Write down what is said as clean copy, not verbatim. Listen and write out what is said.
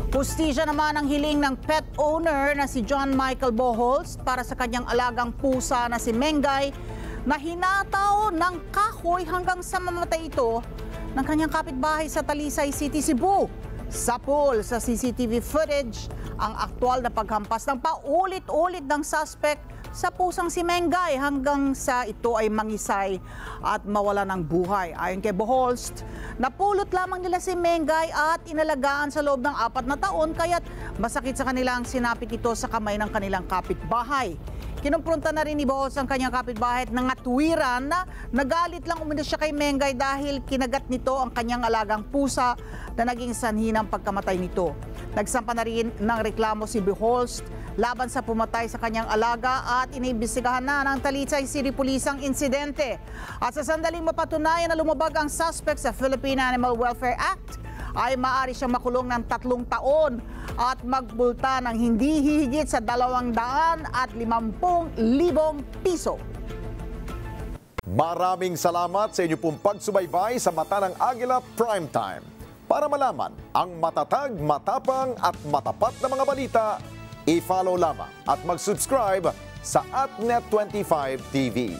Hustisya naman ang hiling ng pet owner na si John Michael Boholst para sa kanyang alagang pusa na si Mengay na hinataw ng kahoy hanggang sa mamatay ito ng kanyang kapitbahay sa Talisay City, Cebu. Sapul sa CCTV footage ang aktwal na paghampas ng paulit-ulit ng suspect sa pusang si Mengay hanggang sa ito ay mangisay at mawala ng buhay. Ayon kay Boholst, napulot lamang nila si Mengay at inalagaan sa loob ng 4 na taon kaya't masakit sa kanilang sinapit ito sa kamay ng kanilang kapitbahay. Kinumpronta na rin ni Boholst ang kanyang kapitbahay at nangatwiran na nagalit lang umano siya kay Mengay dahil kinagat nito ang kanyang alagang pusa na naging sanhi ng pagkamatay nito. Nagsampa na rin ng reklamo si Boholst laban sa pumatay sa kanyang alaga at iniimbestigahan na ng Talisay City Police ang insidente. At sa sandaling mapatunayan na lumabag ang suspect sa Philippine Animal Welfare Act, ay maaari siyang makulong ng 3 taon at magbulta ng hindi hihigit sa 250,000 piso. Maraming salamat sa inyo pong pagsubaybay sa Mata ng Agila Primetime. Para malaman ang matatag, matapang at matapat na mga balita, i-follow lamang at mag-subscribe sa @Net25 TV.